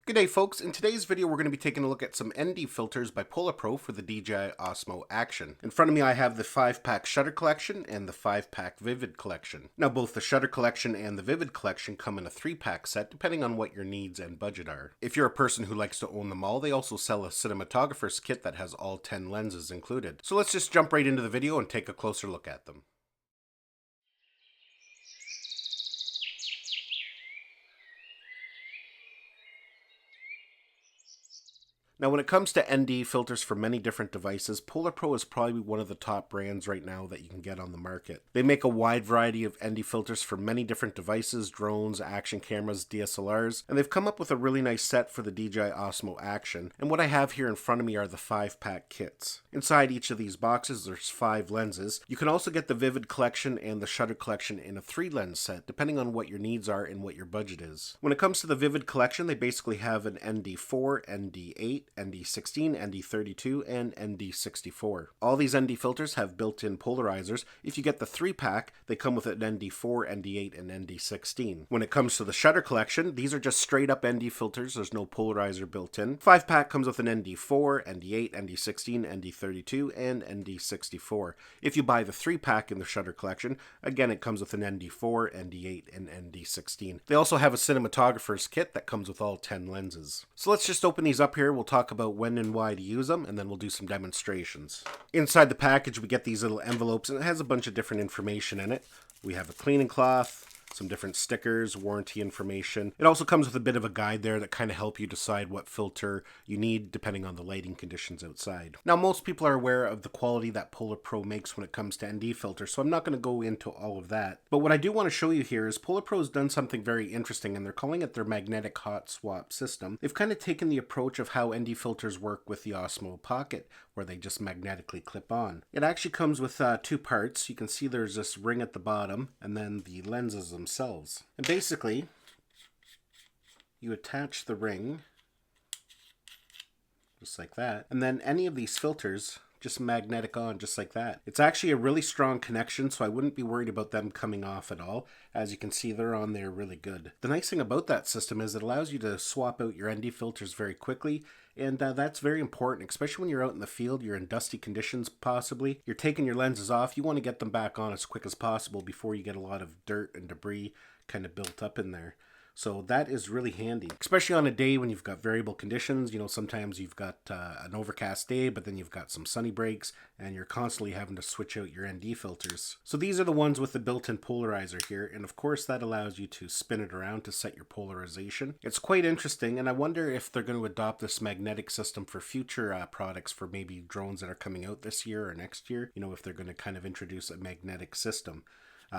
Good day, folks. In today's video, we're going to be taking a look at some ND filters by PolarPro for the DJI Osmo Action. In front of me, I have the 5-pack Shutter Collection and the 5-pack Vivid Collection. Now, both the Shutter Collection and the Vivid Collection come in a 3-pack set, depending on what your needs and budget are. If you're a person who likes to own them all, they also sell a cinematographer's kit that has all 10 lenses included. So let's just jump right into the video and take a closer look at them. Now, when it comes to ND filters for many different devices, PolarPro is probably one of the top brands right now that you can get on the market. They make a wide variety of ND filters for many different devices, drones, action cameras, DSLRs, and they've come up with a really nice set for the DJI Osmo Action. And what I have here in front of me are the 5-pack kits. Inside each of these boxes, there's 5 lenses. You can also get the Vivid Collection and the Shutter Collection in a 3-lens set, depending on what your needs are and what your budget is. When it comes to the Vivid Collection, they basically have an ND4, ND8, ND16, ND32, and ND64. All these ND filters have built-in polarizers. If you get the 3-pack, they come with an ND4, ND8, and ND16. When it comes to the Shutter Collection, these are just straight-up ND filters. There's no polarizer built in. 5-pack comes with an ND4, ND8, ND16, ND32, and ND64. If you buy the 3-pack in the Shutter Collection, again, it comes with an ND4, ND8, and ND16. They also have a cinematographer's kit that comes with all 10 lenses. So let's just open these up here. We'll talk about when and why to use them, and then we'll do some demonstrations. Inside the package, we get these little envelopes, and it has a bunch of different information in it. We have a cleaning cloth, some different stickers, warranty information. It also comes with a bit of a guide there that kind of help you decide what filter you need depending on the lighting conditions outside. Now, most people are aware of the quality that PolarPro makes when it comes to ND filters, so I'm not going to go into all of that. But what I do want to show you here is PolarPro has done something very interesting, and they're calling it their magnetic hot swap system. They've kind of taken the approach of how ND filters work with the Osmo Pocket, where they just magnetically clip on. It actually comes with 2 parts. You can see there's this ring at the bottom, and then the lenses themselves. And basically, you attach the ring just like that, and then any of these filters just magnetic on just like that. It's actually a really strong connection, so I wouldn't be worried about them coming off at all. As you can see, they're on there really good. The nice thing about that system is it allows you to swap out your ND filters very quickly, and that's very important, especially when you're out in the field, you're in dusty conditions possibly. You're taking your lenses off, you want to get them back on as quick as possible before you get a lot of dirt and debris kind of built up in there. So that is really handy, especially on a day when you've got variable conditions. You know, sometimes you've got an overcast day, but then you've got some sunny breaks, and you're constantly having to switch out your ND filters. So these are the ones with the built-in polarizer here, and of course that allows you to spin it around to set your polarization. It's quite interesting, and I wonder if they're going to adopt this magnetic system for future products for maybe drones that are coming out this year or next year. You know, if they're going to kind of introduce a magnetic system.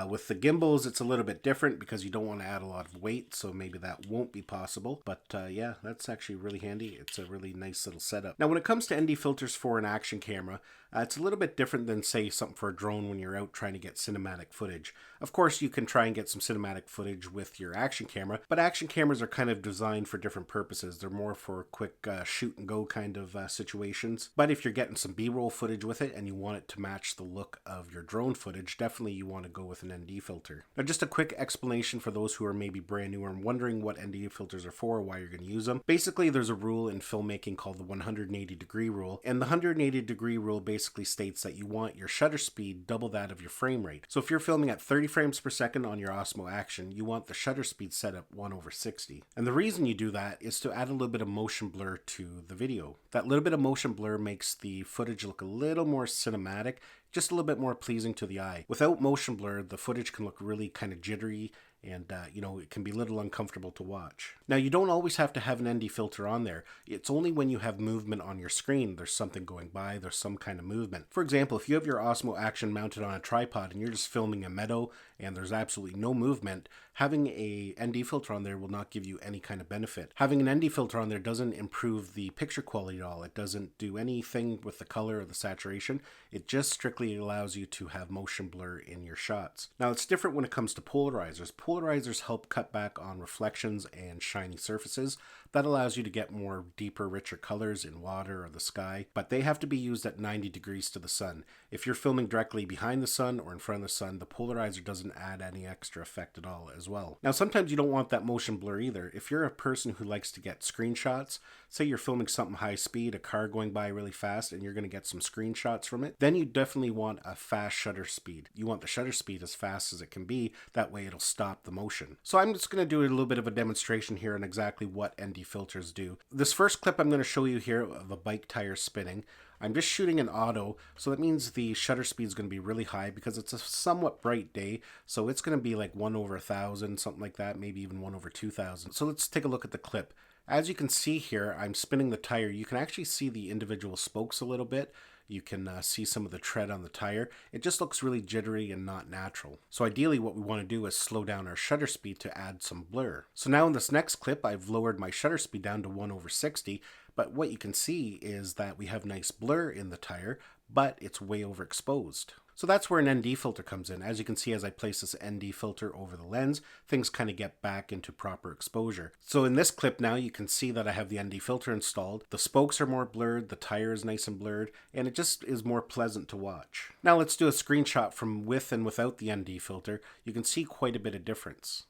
With the gimbals, it's a little bit different because you don't want to add a lot of weight, so maybe that won't be possible. But yeah, that's actually really handy. It's a really nice little setup. Now, when it comes to ND filters for an action camera, it's a little bit different than, say, something for a drone when you're out trying to get cinematic footage. Of course, you can try and get some cinematic footage with your action camera, but action cameras are kind of designed for different purposes. They're more for quick shoot and go kind of situations. But if you're getting some B-roll footage with it and you want it to match the look of your drone footage, definitely you want to go with an ND filter. Now, just a quick explanation for those who are maybe brand new and wondering what ND filters are for, why you're going to use them. Basically, there's a rule in filmmaking called the 180-degree rule, and the 180-degree rule basically states that you want your shutter speed double that of your frame rate. So if you're filming at 30 frames per second on your Osmo Action, you want the shutter speed set at 1/60. And the reason you do that is to add a little bit of motion blur to the video. That little bit of motion blur makes the footage look a little more cinematic, just a little bit more pleasing to the eye. Without motion blur, the footage can look really kind of jittery, and you know, it can be a little uncomfortable to watch. Now, you don't always have to have an ND filter on there. It's only when you have movement on your screen, there's something going by, there's some kind of movement. For example, if you have your Osmo Action mounted on a tripod and you're just filming a meadow and there's absolutely no movement, having a ND filter on there will not give you any kind of benefit. Having an ND filter on there doesn't improve the picture quality at all. It doesn't do anything with the color or the saturation. It just strictly allows you to have motion blur in your shots. Now, it's different when it comes to polarizers. Polarizers help cut back on reflections and shiny surfaces, That allows you to get more deeper, richer colors in water or the sky, but they have to be used at 90 degrees to the sun. If you're filming directly behind the sun or in front of the sun, the polarizer doesn't add any extra effect at all as well. Now, sometimes you don't want that motion blur either. If you're a person who likes to get screenshots, say you're filming something high speed, a car going by really fast, and you're going to get some screenshots from it, then you definitely want a fast shutter speed. You want the shutter speed as fast as it can be, that way it'll stop the motion. So I'm just going to do a little bit of a demonstration here on exactly what ND filters do. This first clip I'm going to show you here of a bike tire spinning. I'm just shooting in auto, so that means the shutter speed is going to be really high because it's a somewhat bright day, so it's going to be like 1/1000, something like that, maybe even 1/2000. So let's take a look at the clip. As you can see here, I'm spinning the tire. You can actually see the individual spokes a little bit. You can see some of the tread on the tire. It just looks really jittery and not natural. So ideally what we want to do is slow down our shutter speed to add some blur. So now in this next clip, I've lowered my shutter speed down to 1/60, but what you can see is that we have nice blur in the tire, but it's way overexposed. So that's where an ND filter comes in. As you can see, as I place this ND filter over the lens, things kind of get back into proper exposure. So in this clip now, you can see that I have the ND filter installed. The spokes are more blurred, the tire is nice and blurred, and it just is more pleasant to watch. Now let's do a screenshot from with and without the ND filter. You can see quite a bit of difference.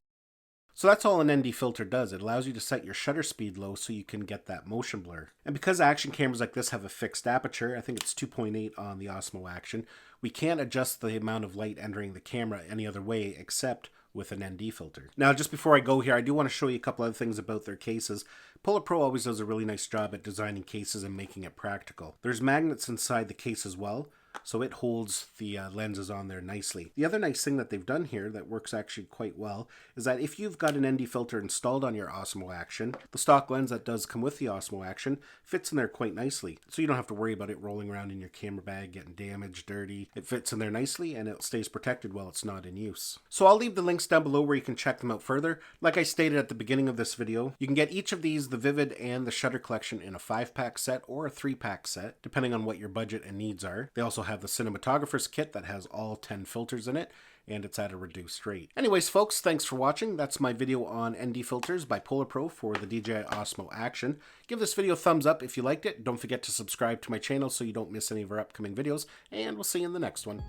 So that's all an ND filter does. It allows you to set your shutter speed low so you can get that motion blur. And because action cameras like this have a fixed aperture, I think it's 2.8 on the Osmo Action, we can't adjust the amount of light entering the camera any other way except with an ND filter. Now, just before I go here, I do want to show you a couple other things about their cases. PolarPro always does a really nice job at designing cases and making it practical. There's magnets inside the case as well, so it holds the lenses on there nicely. The other nice thing that they've done here that works actually quite well is that if you've got an ND filter installed on your Osmo Action, the stock lens that does come with the Osmo Action fits in there quite nicely. So you don't have to worry about it rolling around in your camera bag, getting damaged, dirty. It fits in there nicely and it stays protected while it's not in use. So I'll leave the links down below where you can check them out further. Like I stated at the beginning of this video, you can get each of these, the Vivid and the Shutter Collection, in a 5-pack set or a 3-pack set, depending on what your budget and needs are. They also have the cinematographers kit that has all 10 filters in it, and it's at a reduced rate. Anyways, folks, thanks for watching. That's my video on ND filters by PolarPro for the DJI Osmo Action. Give this video a thumbs up if you liked it. Don't forget to subscribe to my channel so you don't miss any of our upcoming videos, and we'll see you in the next one.